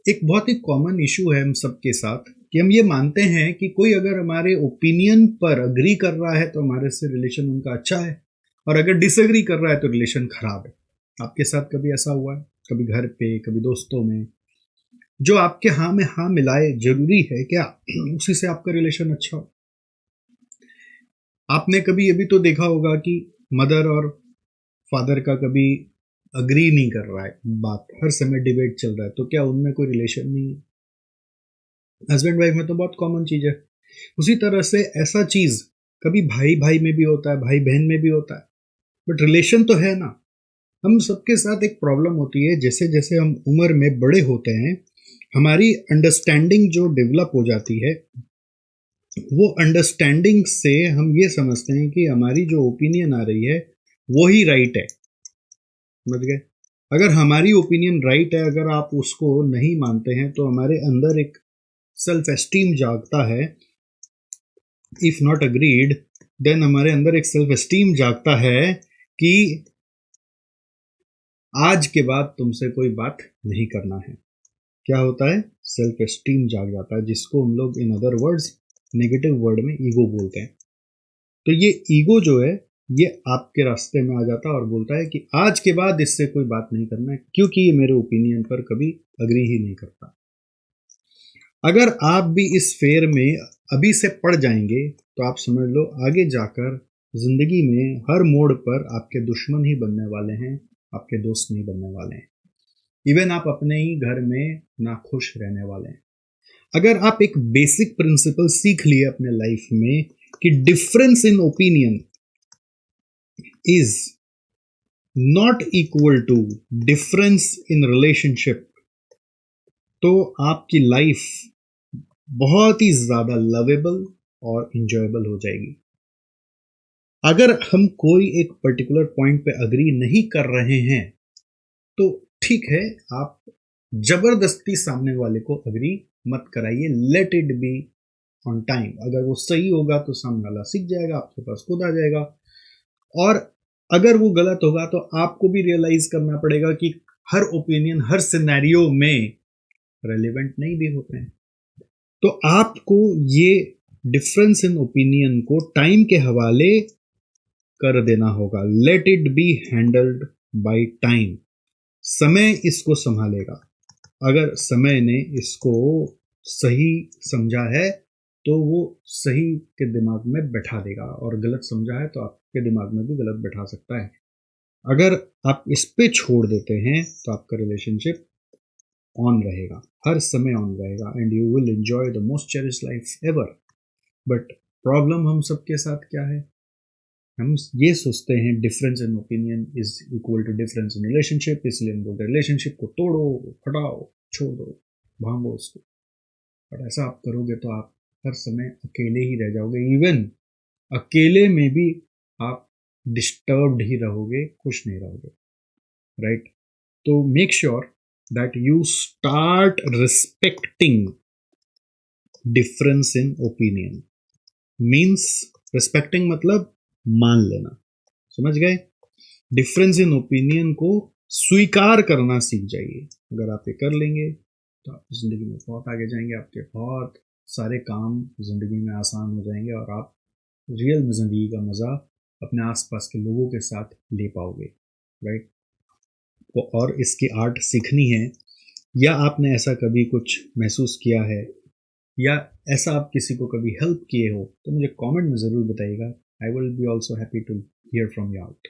एक बहुत ही common issue है हम सबके साथ कि हम ये मानते हैं कि कोई अगर हमारे ओपिनियन पर अग्री कर रहा है तो हमारे से रिलेशन उनका अच्छा है, और अगर डिसएग्री कर रहा है तो रिलेशन खराब है। आपके साथ कभी ऐसा हुआ है? कभी घर पे, कभी दोस्तों में? जो आपके हाँ में हाँ मिलाए जरूरी है क्या उसी से आपका रिलेशन अच्छा हो? आपने कभी ये भी तो देखा होगा कि मदर और फादर का कभी अग्री नहीं कर रहा है, बात हर समय डिबेट चल रहा है, तो क्या उनमें कोई रिलेशन नहीं है? हस्बैंड वाइफ में तो बहुत कॉमन चीज है। उसी तरह से ऐसा चीज कभी भाई भाई में भी होता है, भाई बहन में भी होता है, बट रिलेशन तो है ना। हम सबके साथ एक प्रॉब्लम होती है, जैसे जैसे हम उम्र में बड़े होते हैं हमारी अंडरस्टैंडिंग जो डेवलप हो जाती है, वो अंडरस्टैंडिंग से हम ये समझते हैं कि हमारी जो ओपिनियन आ रही है वो ही राइट है। समझ गए? अगर हमारी ओपिनियन राइट है, अगर आप उसको नहीं मानते हैं, तो हमारे अंदर एक सेल्फ एस्टीम जागता है। इफ नॉट अग्रीड, देन हमारे अंदर एक सेल्फ एस्टीम जागता है कि आज के बाद तुमसे कोई बात नहीं करना है। क्या होता है? सेल्फ एस्टीम जाग जाता है, जिसको हम लोग in other words negative word में ईगो बोलते हैं। तो ये ईगो जो है ये आपके रास्ते में आ जाता है और बोलता है कि आज के बाद इससे कोई बात नहीं करना है, क्योंकि ये मेरे ओपिनियन पर कभी अग्री ही नहीं करता। अगर आप भी इस फेर में अभी से पड़ जाएंगे तो आप समझ लो आगे जाकर जिंदगी में हर मोड़ पर आपके दुश्मन ही बनने वाले हैं, आपके दोस्त नहीं बनने वाले हैं। इवन आप अपने ही घर में नाखुश रहने वाले हैं। अगर आप एक बेसिक प्रिंसिपल सीख लिए अपने लाइफ में कि difference in opinion is not equal to difference in relationship, तो आपकी लाइफ बहुत ही ज्यादा लवेबल और इंजॉयबल हो जाएगी। अगर हम कोई एक पर्टिकुलर पॉइंट पे अग्री नहीं कर रहे हैं तो ठीक है, आप जबरदस्ती सामने वाले को अग्री मत कराइए, let it be on time. अगर वो सही होगा तो सामने वाला सीख जाएगा, आपके पास खुद आ जाएगा। और अगर वो गलत होगा तो आपको भी रियलाइज करना पड़ेगा कि हर ओपिनियन हर सिनेरियो में रेलिवेंट नहीं भी होते हैं। तो आपको ये डिफरेंस इन ओपिनियन को टाइम के हवाले कर देना होगा। Let it be handled by time. समय इसको संभालेगा। अगर समय ने इसको सही समझा है तो वो सही के दिमाग में बैठा देगा, और गलत समझा है तो आपके दिमाग में भी गलत बैठा सकता है। अगर आप इस पे छोड़ देते हैं तो आपका रिलेशनशिप ऑन रहेगा, हर समय ऑन रहेगा, and you will enjoy the most cherish life ever. But problem हम सबके साथ क्या है? हम ये सोचते हैं difference in opinion is equal to difference in relationship, इसलिए हम लोग रिलेशनशिप को तोड़ो, हटाओ, छोड़ दो, भांगो उसको। और ऐसा आप करोगे तो आप हर समय अकेले ही रह जाओगे। इवन अकेले में भी आप डिस्टर्ब्ड ही रहोगे, खुश नहीं रहोगे। राइट? तो make sure that you start respecting difference in opinion. Means respecting मतलब मान लेना। समझ गए? डिफरेंस इन ओपिनियन को स्वीकार करना सीख जाइए। अगर आप ये कर लेंगे तो आप जिंदगी में बहुत आगे जाएंगे, आपके बहुत सारे काम जिंदगी में आसान हो जाएंगे, और आप रियल जिंदगी का मजा अपने आसपास के लोगों के साथ ले पाओगे। राइट? तो और इसकी आर्ट सीखनी है, या आपने ऐसा कभी कुछ महसूस किया है, या ऐसा आप किसी को कभी हेल्प किए हो, तो मुझे कमेंट में ज़रूर बताइएगा। I will be also happy to hear from you out.